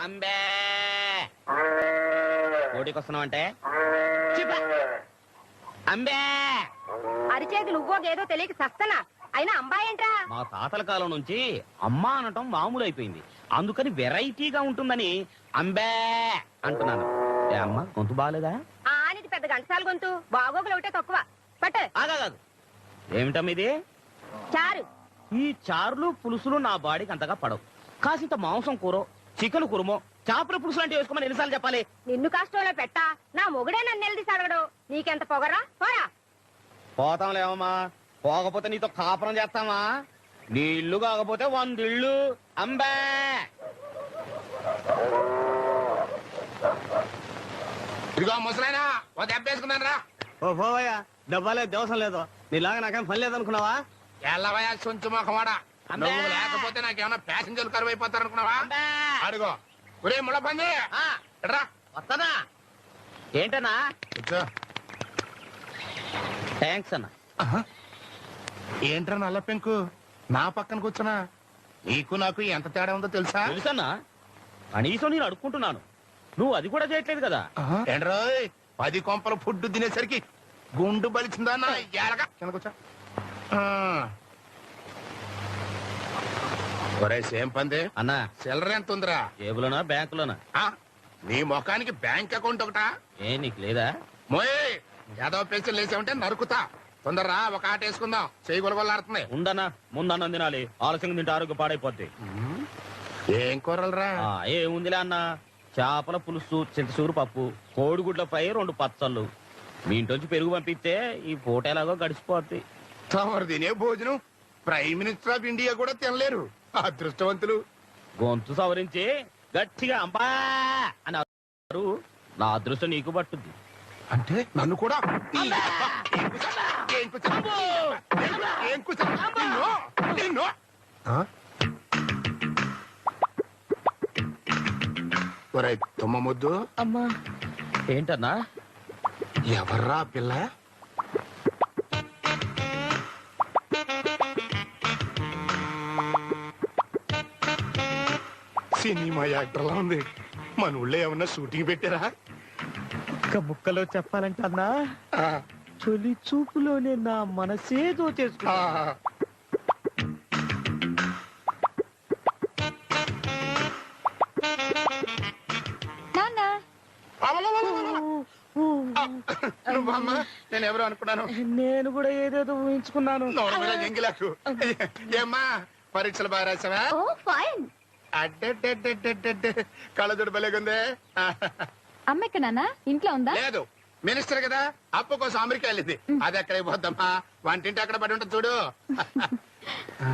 అంబే కోటికి వస్తున్నావు అంటే అంబే అరిచేది నువ్వో ఏదో తెలియక సస్తనా అయినా అంబాయి ఏంట్రా? మా తాతల కాలం నుంచి అమ్మ అనటం మామూలు అయిపోయింది, అందుకని వెరైటీగా ఉంటుందని అంబే అంటున్నాను. ఏ అమ్మ గొంతు బాగాలేదా? ఆనిది పెద్ద గంటసాల గొంతు, బాగోగులు ఒకటే తక్కువ. పట్టు. ఆగాదు, ఏమిటమ్మ ఇది? చారు. ఈ చారులు పులుసులు నా బాడీకి అంతగా పడవు. కాసింత మాంసం కూర, చికెన్ కురుమో, చేపల పులుసు లాంటివి వేసుకోమని ఎన్నిసార్లు చెప్పాలి? నిన్ను కష్టంలో పెట్టా, నా మొగుడే నన్ను నిలదీసి అడగడు. నీకెంత పొగరా? పోరా. పోతాంలేమమ్మా, పోకపోతే నీతో కాపురం చేస్తామా? నీ ఇల్లు కాకపోతే 100 ఇళ్ళు. అంబే ఇదిగో ముసలైనా ఓ దెబ్బేసుకున్నాను రా. ఓ పోవయ్యా, డబ్బాలేదు దేవసం లేదు. నీలాగా నాకేం పని లేదనుకున్నావా? ఎల్లవయా సొంచు మొఖమాడా, అంబే. నువ్వు లేకపోతే నాకేమన్నా ప్యాసింజర్లు కరువు అయిపోతారు అనుకున్నావా? అంబే. అడుగో ఒరే ముళ్ళ పంది రా. వస్తానా? ఏంటన్నా? కూర్చో. థ్యాంక్స్ అన్న. ఏంట్రా నల్ల పెంకు నా పక్కన కూర్చున్నా? నీకు నాకు ఎంత తేడా ఉందో తెలుసా? తెలుసన్నా, కనీసం నేను అడుక్కుంటున్నాను, నువ్వు అది కూడా చేయట్లేదు కదా. ఏంట్రోయ్ 10 కొంపలు ఫుడ్ తినేసరికి గుండు బలిచిందా అన్న? ఎలాగా కింద కూర్చో. ఒరే సేమ్ పంది అన్నా, చిల్లర ఎంత ఉందిరా? జేబులోనా బ్యాంకులోనా? నీ ముఖానికి బ్యాంక్ అకౌంట్ ఒకటా? ఏ నీకు లేదా? మోయ్ ఏదో పెన్షన్ లేసామంటే నరుకుతా. తొందరరా ఒక ఆట వేసుకుందాం, చేయి గొలగొల్లాడుతుంది. ఉండనా, ముందన్నం తినాలి, ఆలస్యంగా తింటే ఆరోగ్యం పాడైపోద్ది. ఏం కూరలరా? ఏముందిలే అన్న, చేపల పులుసు, చింతసూరు పప్పు, కోడిగుడ్ల ఫ్రై, 2 పచ్చళ్ళు. మీ ఇంట్లోంచి పెరుగు పంపిస్తే ఈ పూట ఎలాగో గడిచిపోద్ది. తమరు తినే భోజనం ప్రైమ్ మినిస్టర్ ఆఫ్ ఇండియా కూడా తినలేరు, అదృష్టవంతులు. గొంతు సవరించి గట్టిగా అంబా అని అన్నారు, నా అదృష్టం నీకు పట్టుద్ది. అంటే నన్ను కూడా తుమ్మ ముద్దు. అమ్మా ఏంటన్నా? ఎవర్రా పిల్ల? సినిమా యాక్టర్లా ఉంది. మన ఊళ్ళో ఏమన్నా షూటింగ్ పెట్టారా? ముక్కలో చెప్పాలంటే అన్నా, చొలి చూపులోనే నా మనసే దోచేసుకున్నా. నువ్వమ్మా, నేను ఎవరు అనుకున్నాను. నేను కూడా ఏదేదో ఊహించుకున్నాను. ఎంగిలాకు ఏమ్మా, పరీక్షలు బాగా రాసావా? అడ్డే కళ్ళజోడు భలేగుందే. అమ్మ ఎక్కడ నాన్న? ఇంట్లో ఉందా? లేదు, మినిస్టర్ కదా, అప్పు కోసం అమెరికా వెళ్ళింది. అది ఎక్కడ పోద్దమ్మా, వంటింటి అక్కడ పడి ఉంటుంది చూడు.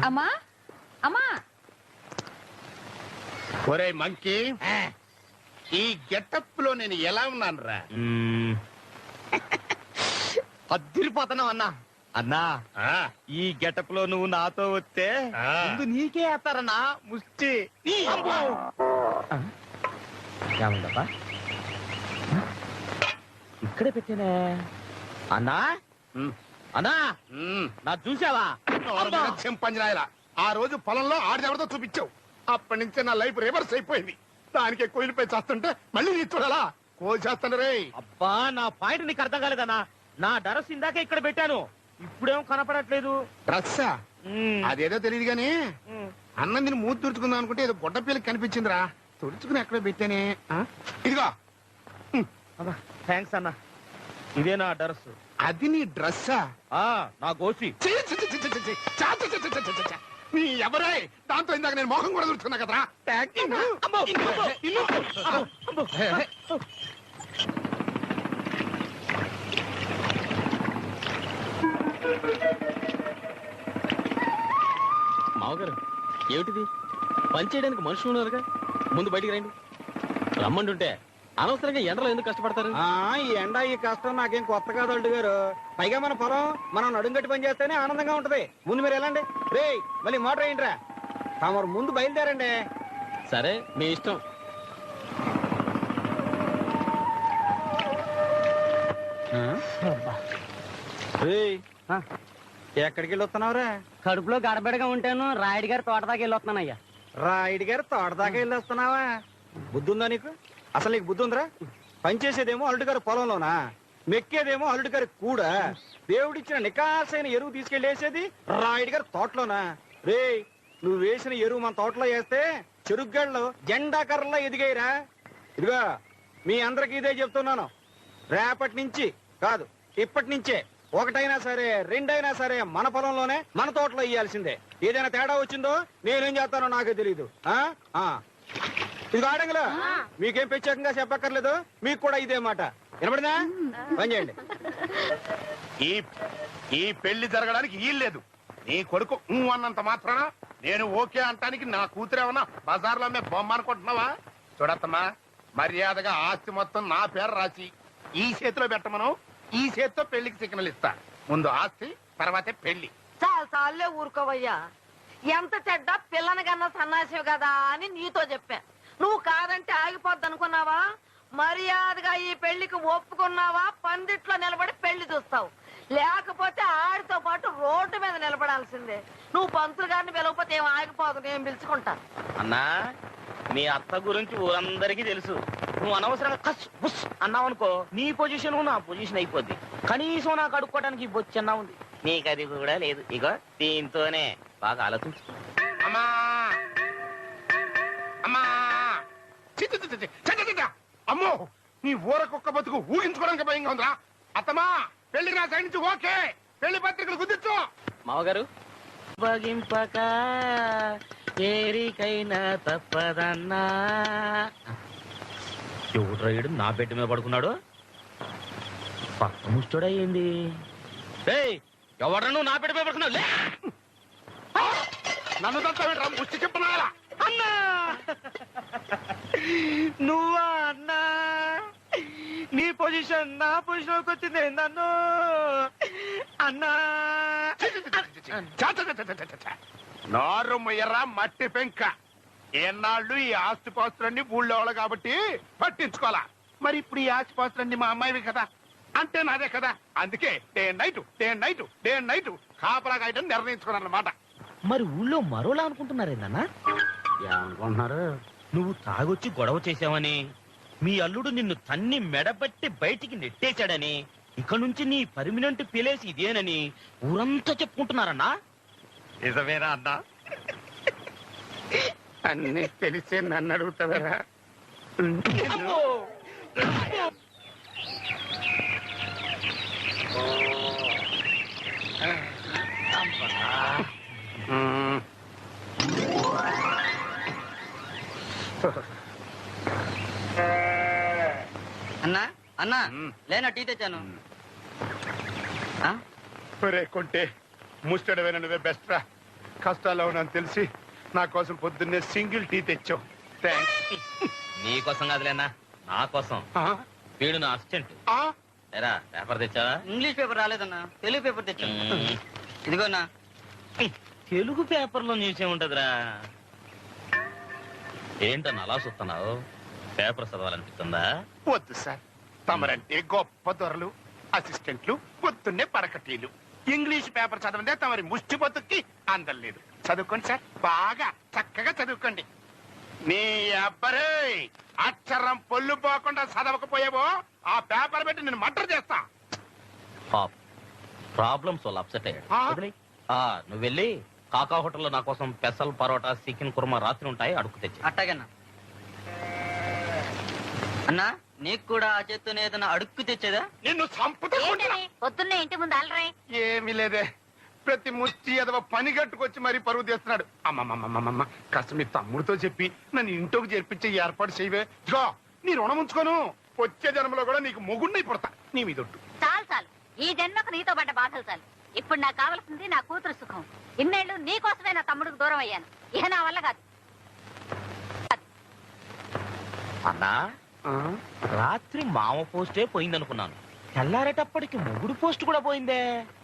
అమ్మా అమ్మా. ఒరే మంకీ, ఈ గెటప్ లో నేను ఎలా ఉన్నాను రా? అద్దరిపోతున్నావు అన్నా. అన్నా, ఈ గెటప్ లో నువ్వు నాతో వస్తే ముందు నీకే వేస్తారన్నా ముష్టి. ఏముందబ్బా, ఇక్కడే పెట్టానే. అన్నా అన్నా, నా చూసావా? చెంపంజనాయలా, ఆ రోజు పొలంలో ఆడెవరితో చూపించావు. అప్పటి నుంచే నా లైఫ్ రివర్స్ అయిపోయింది. దానికి కోయిలపై చేస్తుంటే మళ్ళీ నీ చూడాలా? కోసేస్తాను రే. అబ్బా, నా పాయింట్ నీకు అర్థం కాలేదన్నా. నా డ్రెస్ ఇందాకే ఇక్కడ పెట్టాను, ఇప్పుడేమో కనపడట్లేదు. డ్రస్సా? అదేదో తెలియదు గాని అన్నం తిని మూతి తుడుచుకుందాం అనుకుంటే ఏదో గొడ్డ పిల్లకి కనిపించిందిరా. తుడుచుకుని ఎక్కడ పెట్టానే? ఇదిగో. థ్యాంక్స్ అన్నా, ఇదే నా డ్రెస్. అది నీ డ్రస్సా? నా గోసి. నీ ఎవరే? దాంతో ఇందాక నేను మొహం కూడా తుడుచుకున్నా కదరా. మావగారు, ఏమిటిది? పని చేయడానికి మనుషులు ఉన్నారుగా, ముందు బయటికి రండి. రమ్మంటుంటే అనవసరంగా ఎండలో ఎందుకు కష్టపడతారు? ఈ ఎండ ఈ కష్టం నాకేం కొత్త కాదు అల్లుడు గారు. పైగా మన పొలం మనం నడుంగట్టి పని చేస్తేనే ఆనందంగా ఉంటది. ముందు మీరు వెళ్ళండి. రే మళ్ళీ మోటార్ అయ్యిండ్రా, తమరు ముందు బయలుదేరండి. సరే, మీ ఇష్టం. ఎక్కడికి వెళ్ళి వస్తున్నావురా? కడుపులో గడబిడగా ఉంటాను, రాయుడు గారి తోట దాకా వెళ్ళి వస్తున్నానయ్యా. రాయుడు గారు తోట దాకా వెళ్ళి వస్తున్నావా? బుద్ధి ఉందా నీకు? అసలు నీకు బుద్ధి ఉందిరా? పనిచేసేదేమో అల్లుడు గారి పొలంలోనా, మెక్కేదేమో అల్లుడు గారి కూడా. దేవుడిచ్చిన నికాసైన ఎరువు తీసుకెళ్లి వేసేది రాయుడు గారి తోటలోనా? రే, నువ్వు వేసిన ఎరువు మన తోటలో వేస్తే చెరుగ్గళ్ళు జెండా కర్రలా ఎదిగాయిరా. ఇదిగో మీ అందరికి ఇదే చెప్తున్నాను, రేపటి నుంచి కాదు ఇప్పటి నుంచే ఒకటైనా సరే రెండైనా సరే మన పొలంలోనే మన తోటలో ఇయ్యాల్సిందే. ఏదైనా తేడా వచ్చిందో నేనేం చేస్తానో నాకే తెలీదు. ఇది ఆడంగులు మీకేం ప్రత్యేకంగా చెప్పక్కర్లేదు, మీకు కూడా ఇదే మాట. వినపడిందా? పని చేయండి. ఈ పెళ్లి జరగడానికి వీల్లేదు. నీ కొడుకు అన్నంత మాత్రాన నేను ఓకే అంటానికి నా కూతురేమన్నా బజార్లో మే బొమ్మ అనుకుంటున్నావా? చూడత్తమ్మా, మర్యాదగా ఆస్తి మొత్తం నా పేరు రాసి ఈ చేతిలో పెట్టమను. ఈ చేతితో పెళ్లికి సిగ్నల్ ఇస్తా. ముందు ఆస్తి, తర్వాతే పెళ్లి. చాలా సార్లే ఊరుకోవయ్యా. ఎంత చెడ్డ పిల్లని కన్నా సన్నాసివి కదా అని నీతో చెప్పా. నువ్వు కాదంటే ఆగిపోద్ది అనుకున్నావా? మర్యాదగా ఈ పెళ్లికి ఒప్పుకున్నావా? పందిట్లో నిలబడి పెళ్లి చూస్తావు, లేకపోతే ఆడితో పాటు రోడ్డు మీద నిలబడాల్సిందే. నువ్వు పంతులు గారిని పిలవకపోతే ఏం ఆగిపోదు, నేను పిలుచుకుంటా. అన్నా, మీ అత్త గురించి ఊరందరికీ తెలుసు. నువ్వు అనవసరంగా కస్ బుస్ అన్నావు అనుకో, నీ పొజిషన్ నా పొజిషన్ అయిపోద్ది. కనీసం నాకు అడుక్కోవడానికి బొచ్చన్నా ఉంది, నీకు అది కూడా లేదు. ఇగో దీంతోనే బాగా ఆలోచించు. అమ్మా అమ్మా, అమ్మో, నీ ఊరకొక్క బతుకు ఊహించుకోవడానికి భయంగా ఉందా? అత్తమా, పెళ్లికి నా సైడ్ నుంచి ఓకే, పెళ్లి పత్రికలు గుర్తించు. మామగారు బగింపక ఏరికైనా తప్పదన్నా. ఎవడు రైడు నా బెడ్ మీద పడుకున్నాడు? పక్క ముష్టోడా ఏంది? ఎవడ నువ్వు నా బెడ్ మీద పడుకున్నావు? లే! నన్ను తప్ప ముచ్చి చెప్పనాలా? అన్నా, నువ్వా అన్నా? నీ పొజిషన్ నా పొజిషన్కి వచ్చింది నన్ను అన్నా. నారు మొయ్యరా మట్టి పెంక. ఏనాళ్ళు ఈ ఆస్తిపాస్తులన్నీ ఊళ్ళో వాళ్ళు కాబట్టి పట్టించుకోవాలా. మరి ఇప్పుడు ఈ ఆస్తిపాస్తులన్నీ మా అమ్మాయివి కదా, అంటే నాదే కదా. అందుకే డే అండ్ నైట్ కాపలా కాయటం నిర్ణయించుకున్నాను అన్నమాట. మరి ఊళ్ళో మరోలా అనుకుంటున్నారేందన్నా? ఏమనుకుంటున్నారు? నువ్వు తాగొచ్చి గొడవ చేశావని, మీ అల్లుడు నిన్ను తన్ని మెడబట్టి బయటికి నెట్టేశాడని, ఇక నుంచి నీ పర్మినెంట్ ప్లేస్ ఇదేనని ఊరంతా చెప్పుకుంటున్నారన్నా. నిజమేనా అన్నా? అన్ని తెలిసే నన్ను అడుగుతావరా? అన్నా అన్నా లేనా టీ తెచ్చాను. ఒరే కొంటే, ముస్టడవేనా నువ్వే బెస్ట్ రా. కష్టాల్లో ఉన్నాను తెలిసి నా కోసం పొద్దున్నే సింగిల్ టీ తెచ్చావు. థ్యాంక్స్. నీకోసం కాదులేనా, నా కోసం. వీడు నా అసిస్టెంట్. ఏరా, పేపర్ తెచ్చావా? ఇంగ్లీష్ పేపర్ రాలేదన్నా, తెలుగు పేపర్ తెచ్చాను. ఇదిగోనా. తెలుగు పేపర్లో న్యూస్ ఏముంటదిరా? ఏంటన్నా అలా చూస్తున్నావు? పేపర్ చదవాలనిపిస్తుందా? వద్దు సార్, తమరంటే గొప్ప దొరలు, అసిస్టెంట్లు, పొద్దున్నే పడకటీలు. ఇంగ్లీష్ పేపర్ చదవందే తమరి ముష్టి బతుక్కి అందలేదు. చదువుకోండి సార్, బాగా చక్కగా చదువుకోండి. నీ అబ్బరే అక్షరం పొల్లు పోకుండా చదవకపోయావో ఆ పేపర్ పెట్టి నేను మర్డర్ చేస్తా. ప్రాబ్లమ్స్ వాళ్ళు అప్సెట్ అయ్యాడు. నువ్వు వెళ్ళి కాకా హోటల్లో నా కోసం పెసల్ పరోటా చికెన్ కుర్మా రాత్రి ఉంటాయి, అడుగు తెచ్చి. అట్టాగన్నా. అన్నా, నీకు కూడా ఆ చేత్తోనే ఏదైనా అడుక్కు తెచ్చేదా? నిన్ను చంపుతా. పొద్దున్నే ఇంటి ముందు అలరే. ఏమీ లేదే, ప్రతి ముచ్చి ఎదవ పని కట్టుకొచ్చి మరీ పరువు తీస్తున్నాడు. అమ్మమ్మమ్మమ్మ, కాస్త మీ తమ్ముడితో చెప్పి నన్ను ఇంట్లోకి చేర్పించే ఏర్పాటు చేయవే. ఇదిగో, నీ రుణం ఉంచుకోను. వచ్చే జన్మలో కూడా నీకు మొగుడిని పుడతా. నీ మీదొట్టు. చాలు చాలు, ఈ జన్మకు నీతో పడ్డ బాధలు చాలు. ఇప్పుడు నాకు కావాల్సింది నా కూతురు సుఖం. ఇన్నేళ్లు నీ కోసమే నా తమ్ముడికి దూరం అయ్యాను, ఇహ నా వల్ల కాదు. అన్నా, రాత్రి మామ పోస్టే పోయిందనుకున్నాను, తెల్లారేటప్పటికి మొగుడు పోస్ట్ కూడా పోయిందే.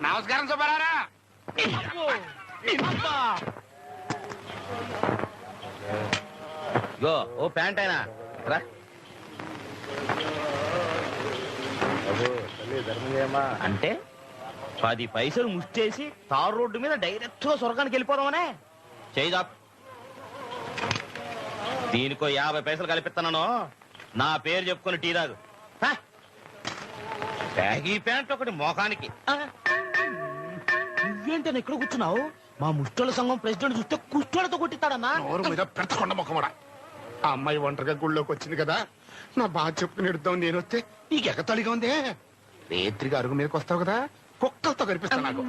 నమస్కారం సుబ్బారారా. ఓ ప్యాంట్ అయినా రా. అంటే 10 పైసలు ముష్టేసి తారు రోడ్డు మీద డైరెక్ట్ గా స్వర్గానికి వెళ్ళిపోదామనే. చేయి దీనికో 50 పైసలు కల్పిస్తున్నాను. నా పేరు చెప్పుకొని టీ తాగు. హ? బ్యాగీ ప్యాంట్ ఒకటి మోకానికి. నువ్వేంటని ఇక్కడ కూర్చున్నావు? మా ముష్టోళ్ళ సంఘం ప్రెసిడెంట్ చూస్తే కుష్టోళ్ళతో కొట్టిస్తాడన్నా. నోరు మీద పెంచకుండా ముఖమడా. ఆ అమ్మాయి ఒంటరిగా గుళ్ళోకి వచ్చింది కదా, నా బాధ చెప్పుకుని ఎడుద్దాం నేను వస్తే నీకు ఎగతాళిగా ఉందే. రేత్రిగా అరుగు మీదకి వస్తావు కదా, కుక్కలతో కనిపిస్తా నాకు.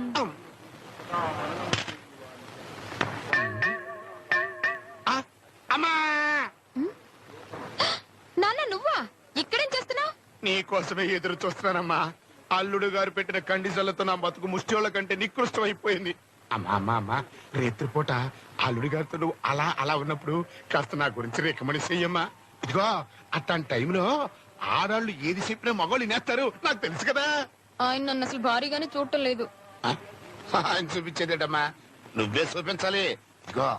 ఆ, అమ్మా నాన్న నువ్వా ఇక్కడేం చేస్తున్నావు? నీకోసమే ఎదురు చూస్తున్నానమ్మా. అల్లుడు గారు పెట్టిన కండిషన్లతో నా బతుకు ముష్టిోళ్ళ కంటే నికృష్టం అయిపోయింది. అమ్మా అమ్మా అమ్మా, రేత్రిపూట అల్లుడి గారితో నువ్వు అలా అలా ఉన్నప్పుడు కాస్త నా గురించి రికమెండ్ చెయ్యమ్మా. ఇదిగో అట్లాంటి టైంలో ఆడాళ్ళు ఏది చెప్పినా మగవాళ్ళు వినేస్తారు, నాకు తెలుసు కదా. ఆయన నన్ను అసలు భారీగానే చూడటం లేదు. ఆ? ఆయన చూపించేదేటమ్మా, నువ్వే చూపించాలి. ఇదిగో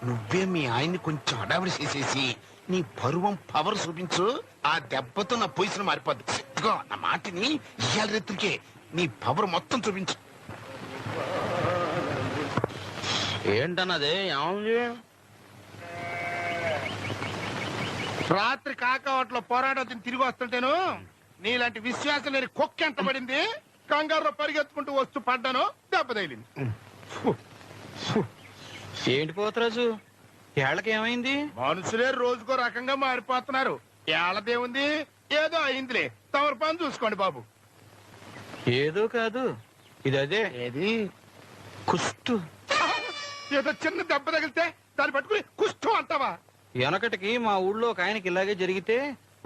నువ్వే మీ ఆయన్ని కొంచెం అడావిడి చేసేసి నీ పరువం పవర్ చూపించు. ఆ దెబ్బతో నా పొజిషన్ మారిపోద్ది. ఇదిగో నా మాటిని ఇయ్యాల రేత్రికే నీ పవర్ మొత్తం చూపించు. ఏంటన్నది? ఏముంది? రాత్రి కాకావట్లో పోరాటం తిరిగి వస్తుంటేను నీలాంటి విశ్వాసం లేని కుక్క ఎంత పడింది. కంగారులో పరిగెత్తుకుంటూ వస్తూ పడ్డాను, దెబ్బ తగిలింది. ఏంటి పోతరాజు, ఏళ్ళకి ఏమైంది? మనుషులే రోజుకో రకంగా మారిపోతున్నారు. ఏళ్ళదేముంది, ఏదో అయిందిలే. తమరు పని చూసుకోండి బాబు. ఏదో కాదు, ఇది అదే. ఏది? కుష్టు. ఏదో చిన్న దెబ్బ తగిలితే దాన్ని పట్టుకుని కుష్టం అంటావా? వెనకటికి మా ఊళ్ళో ఒక ఆయనకి ఇలాగే జరిగితే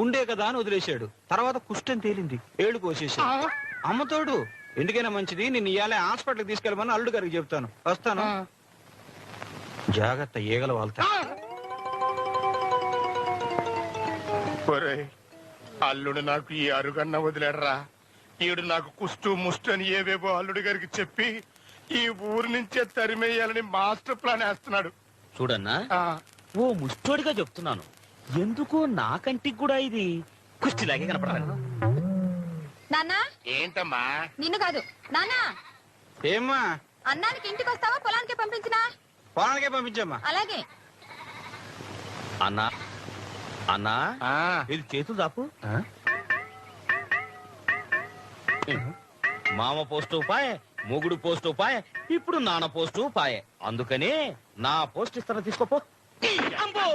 ఉండే కదా అని వదిలేశాడు. తర్వాత కుష్టం తేలింది, ఏళ్ళు కోసేశాడు. అమ్మతోడు ఎందుకైనా మంచిది, నిన్ను ఇయాలే హాస్పిటల్కి తీసుకెళ్ళమని అల్లుడు గారికి చెప్తాను. వస్తాను. జాగ్రత్త, ఈగలు వాళ్తా. అల్లుడు నాకు ఈ అరుగన్న వదిలేడరా. ఈడు నాకు కుష్టు ముష్టు అని ఏవేవో అల్లుడు గారికి చెప్పి ఈ ఊరు నుంచే తరిమేయాలని మాస్టర్ ప్లాన్ వేస్తున్నాడు. చూడన్నా, ఓ ముష్టోడిగా చెప్తున్నాను, ఎందుకో నా కంటికి కూడా ఇది కుష్టిలాగే కనపడాలి. నాన్నా ఏంటమ్మా? నిన్ను కాదు నాన్నా. ఏమ్మా? అన్నానికి ఇంటికి వస్తావా పొలానికి పంపించినా? పొలానికే పంపించమ్మా. అలాగే. అన్నా అన్నా, ఇది చేతులు దాపు. మామ పోస్టు పాయ్, మొగుడు పోస్టు పాయ్, ఇప్పుడు నాన్న పోస్టు పాయ్. అందుకని నా పోస్ట్ ఇస్తాను, తీసుకోపో. అమ్మో!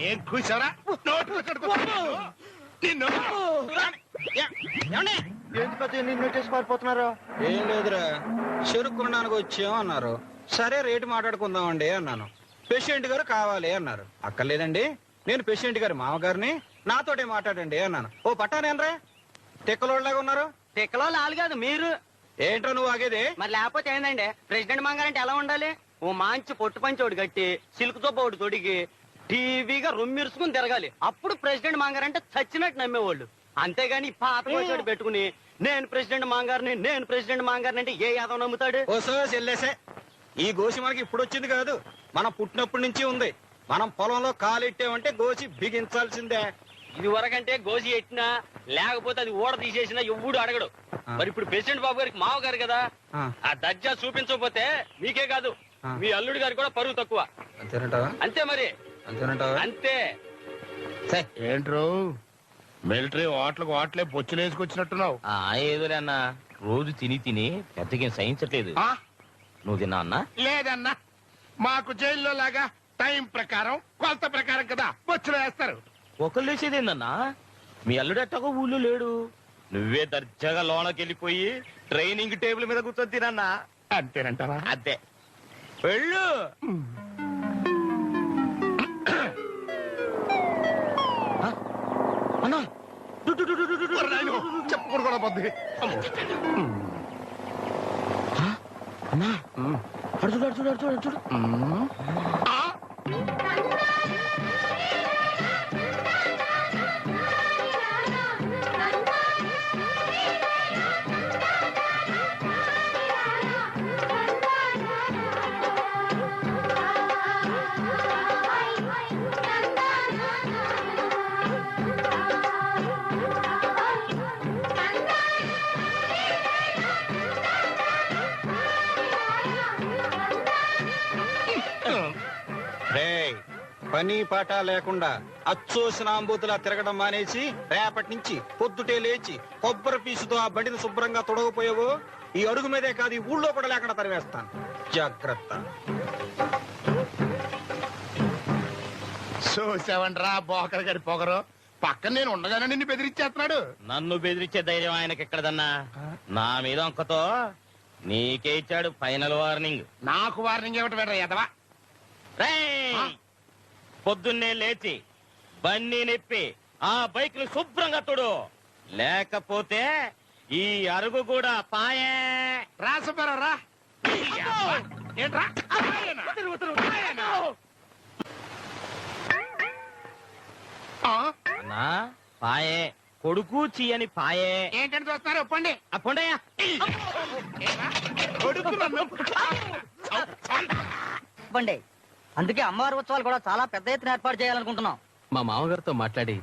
ఏం కూర్చోరా? ఏం లేదురా, చెరుకు కొనడానికి వచ్చాం అన్నారు. సరే రేటు మాట్లాడుకుందామండి అన్నాను. పేషెంట్ గారు కావాలి అన్నారు. అక్కర్లేదండి, నేను పేషెంట్ గారి మామగారిని, నాతోటే మాట్లాడండి అన్నాను. ఓ పట్టానేనరా, తెక్కలోళ్ళగా ఉన్నారు. తిక్కలో లాలు కాదు మీరు. ఏంటో నువ్వు ఆగేది? మరి లేకపోతే ఏందండి, ప్రెసిడెంట్ మంగారంటే ఎలా ఉండాలి? ఓ మంచి పొట్టు పంచోడు కట్టి సిల్క్ తో ఒకటి తొడిగి టీవీగా రొమ్మిరుసుకుని తిరగాలి. అప్పుడు ప్రెసిడెంట్ మంగారంటే చచ్చినట్టు నమ్మేవాళ్ళు. అంతేగాని పాత పోసాడు పెట్టుకుని నేను ప్రెసిడెంట్ మంగారిని, నేను ప్రెసిడెంట్ మంగారిని అంటే ఏ యాదవ్ నమ్ముతాడు? ఓ సోస్ ఎల్లేసే, ఈ గోసి మనకి ఇప్పుడు వచ్చింది కాదు, మనం పుట్టినప్పటి నుంచి ఉంది. మనం పొలంలో కాలెట్టామంటే గోసి బిగించాల్సిందే. ఇది వరకంటే గోసి ఎట్టినా లేకపోతే అది ఓడ తీసేసినా ఎవ్వడు అడగడు. మరి ఇప్పుడు ప్రెసిడెంట్ బాబు గారికి మావ గారు కదా, ఆ దర్జా చూపించకపోతే మీకే కాదు మీ అల్లుడి గారికి కూడా పరువు తక్కువ. అంతేనంటావా? అంతే మరి, అంతేనంటావా? అంతే. ఏంట్రో మిలిటరీ ఓట్లకు ఓట్లే బొచ్చులు వేసుకొచ్చినట్టున్నావు. ఏదోలే అన్న, రోజు తిని తిని పెద్దగా సహించట్లేదు. నువ్వు తిన్నా అన్నా? లేదన్నా, మాకు జైల్లో లాగా టైం ప్రకారం కొలత ప్రకారం కదా బొచ్చులు వేస్తారు. ఒకళ్ళు వేసేదేందన్నా, మీ అల్లుడు ఎట్టగో ఊళ్ళో లేడు, నువ్వే దర్జాగా లోనకి వెళ్ళిపోయి ట్రైనింగ్ టేబుల్ మీద కూర్చొని తినన్నా. అంతేనంటారా? అంతే, వెళ్ళు. అన్నా చెప్పుకోడు కూడా పొద్దు. అన్నా, అడు చూడు, అడు చూడు, అడు చూడు, అడు చూడు. పని పాట లేకుండా అచ్చోసినాంబూతులా తిరగడం మానేసి రేపటి నుంచి పొద్దుటే లేచి కొబ్బరి పీసుతో ఆ బండిని శుభ్రంగా తొడగపోయావో ఈ అడుగు మీదే కాదు ఈ ఊళ్ళో కూడా లేకుండా తరివేస్తాను. జాగ్రత్త. చూసావంట్రా బోకర్ గడి పొగరు, పక్కన నేను ఉండగానే నిన్ను బెదిరించేస్తున్నాడు. నన్ను బెదిరించే ధైర్యం ఆయనకి ఎక్కడదన్నా? నా మీద అంకతో నీకే ఇచ్చాడు ఫైనల్ వార్నింగ్. నాకు వార్నింగ్ ఇవ్వటం వేట ఎదవా. రేయ్! పొద్దున్నే లేచి బండి నెప్పి ఆ బైక్ ని శుభ్రంగా తొడు, లేకపోతే ఈ అరుగు కూడా పాయే. రా సుబ్బారావు రా. ఏంట్రా అన్నా పాయే, కొడుకు చీయని పాయే. ఏంటని చూస్తున్నారు? ఒప్పండి. అప్పుడయ్యా బండి అందుకే అమ్మవారి ఉత్సవాలు కూడా చాలా పెద్ద ఎత్తున ఏర్పాటు చేయాలనుకుంటున్నాం. మా మామగారితో మాట్లాడి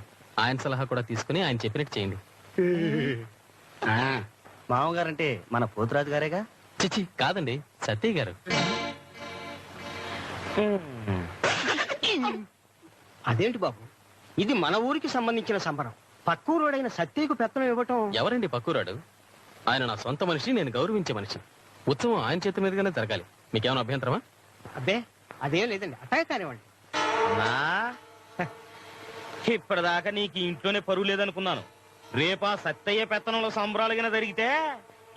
ఆయన సలహా కూడా తీసుకుని ఆయన చెప్పినట్టు చేయండి. మామగారంటే మన పోతురాజు గారేగా. చిచి కాదండి, సత్య గారు. అదేంటి బాబు, ఇది మన ఊరికి సంబంధించిన సంబరం. పక్కూరోడైన సత్యకు పెత్తనం ఇవ్వటం. ఎవరండి పక్కూరాడు? ఆయన నా సొంత మనిషి, నేను గౌరవించే మనిషి. ఉత్సవం ఆయన చేతి మీదుగానే జరగాలి. మీకేమైనా అభ్యంతరమా? అబ్బే అదేం లేదండి, అట్టాగే కానివ్వండి. అన్నా ఇప్పటిదాకా నీకు ఇంట్లోనే పరువు లేదనుకున్నాను. రేపా సత్తయ్య పెత్తనంలో సంబరాలుగా జరిగితే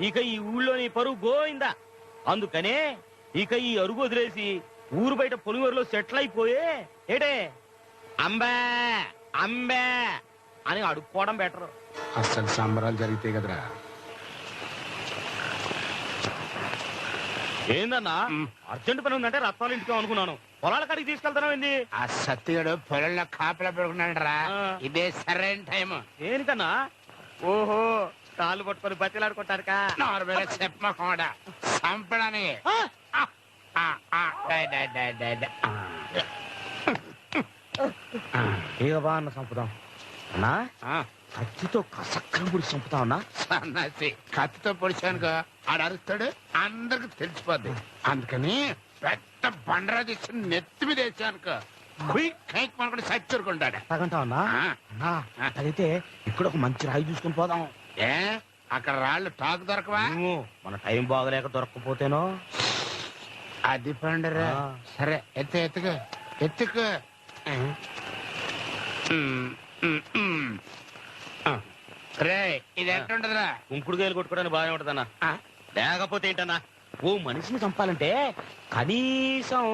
ఇక ఈ ఊళ్ళో నీ పరువు గోయిందా. అందుకనే ఇక ఈ అరుగు వదిలేసి ఊరు బయట పొలివరిలో సెటిల్ అయిపోయే ఏటే అంబే అంబే అని అడుక్కోవడం బెటర్. అసలు సంబరాలు జరిగితే కదరా. ఏందన్నా అర్జెంట్ పని ఉందంటే రత్నాలు ఇంటికి అనుకున్నాను, పొలాల కాడికి తీసుకెళ్తాను ఏంది? ఆ సత్యుడు పొలంలో కాపలా పెడుకున్నాడు రా. ఇదే సరైన టైం. దేనికన్నా? ఓహో కాళ్ళు పట్టుకొని బతిలాడుకుంటారుకా? నార్మల్ చెప్పకుండా చంపడానికి. ఇక బా అన్న చంపుదాం అన్నా. కత్తితో కసక్కన పుడి చంపుతావు అన్నా. సన్నాసి కత్తితో పొడిచానుకో ఆడు అరుస్తాడు, అందరికి తెలిసిపోద్ది. అందుకని పెద్ద బండరా తీసి నెత్తి మీద వేసానుకో కైక్ మనకుండా సచ్చురుకుంటాడు. తగంటావు అన్నా? అన్నా అదైతే ఇక్కడ ఒక మంచి రాయి చూసుకుని పోదాం. ఏ అక్కడ రాళ్ళు టాకు దొరకవా? మన టైం బాగలేక దొరకపోతేనో. అది పండరా. సరే ఎత్తుకు ఎత్తుకు. రే ఇది ఎంత ఉంటదిరా? కుంకుడుకాయలు కొట్టుకోవడానికి బాగానే ఉంటదన్నా. లేకపోతే ఏంటన్నా, ఓ మనిషిని చంపాలంటే కనీసం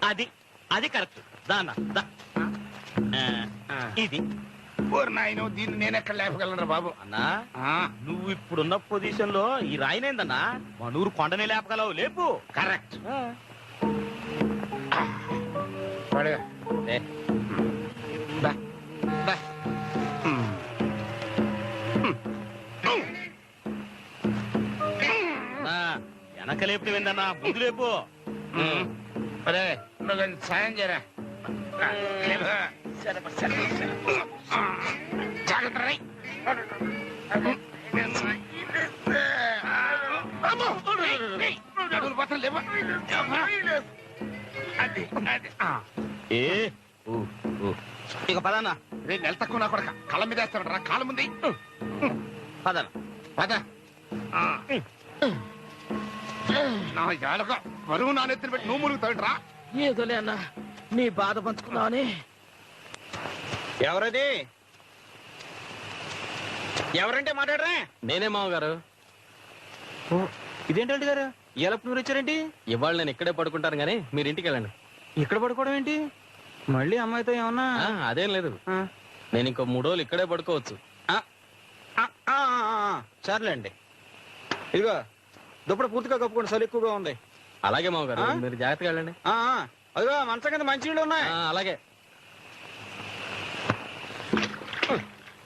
అది అది కరెక్ట్ దాన్న ఇది. ఓరు నాయన, దీన్ని నేను ఎక్కడ లేపగలరా బాబు? అన్నా నువ్వు ఇప్పుడున్న పొజిషన్ లో ఈ రాయినేందన్నా మనూరు కొండనే లేపగలవు. లేపు. కరెక్ట్. వెనక లేపు ఏందన్నా, ముందు లేపు. నువ్వు సాయం చేయరా. జాగ్రత్త రై. ఇక పదన్నా. రేపు నెల తక్కువ నా కొడక కళ్ళ మీద వేస్తాడు రా. కాళ్ళ ముందు పదన్నా పద. నా ఏళ్ళక బరువు నా నెత్తిన పెట్టి నువ్వు మురుగుతాడు రా. ఏదోలే అన్నా, నీ బాధ పంచుకున్నావని. ఎవరది? ఎవరంటే మాట్లాడరా? నేనే మామగారు. ఇదేంటంటే గారు ఎలపు మీరు వచ్చారేంటి? ఇవాళ నేను ఇక్కడే పడుకుంటాను గానీ మీరు ఇంటికి వెళ్ళండి. ఇక్కడ పడుకోవడం ఏంటి? మళ్ళీ అమ్మాయితో ఏమన్నా? అదేం లేదు, నేను ఇంకో 3 రోజులు ఇక్కడే పడుకోవచ్చు. సర్లేండి. ఇదిగో దుప్పటి పూర్తిగా కప్పుకోండి, చలి ఎక్కువగా ఉంది. అలాగే మామగారు, మీరు జాగ్రత్తగా వెళ్ళండి. అదిగో మంచం కింద మంచి నీళ్ళు ఉన్నాయి. అలాగే.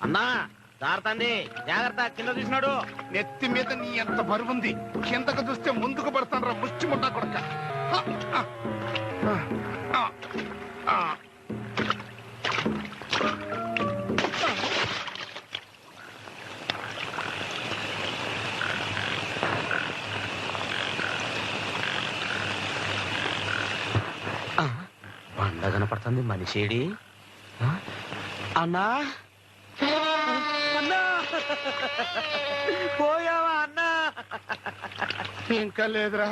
అన్నా జాగ్రత్త, జాగ్రత్త, కింద చూసినాడు. నెత్తి మీద నీ ఎంత బరువుంది, కిందకు చూస్తే ముందుకు పడతాను రా ముష్టి ముట్టా కొడక. వస్తుంది మనిషేడి అన్నా అన్నా పోయావా అన్నా ఇంకా లేదురా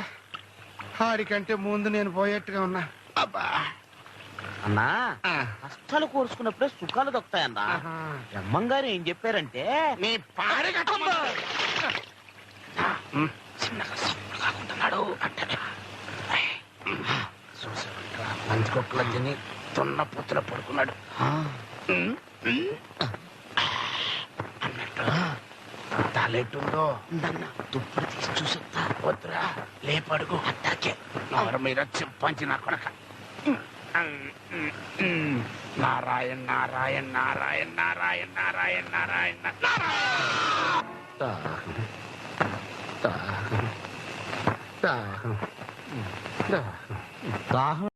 ఆడికంటే ముందు నేను పోయేట్టుగా ఉన్నా అబ్బా అన్నా ఆ. కష్టాలు కోరుచుకున్నప్పుడే సుఖాలు దొక్కుతాయన్నా ఆహా. బ్రహ్మంగారు ఏం చెప్పారంటే నీ పాడి చిన్నగా సప్పుడు కాకుంటున్నాడు అంటే మంచి కుక్కలు తిని తొన్న పొత్తుల పడుకున్నాడు అన్నట్టు తలెట్టుందో దుప్పుడు తీసి చూసొద్దా వద్దురా లేపడుగు అట్టాకే నవర మీద చింపంచి నా కొడక నారాయణ నారాయణ నారాయణ నారాయణ నారాయణ నారాయణ నారాయణ దాహం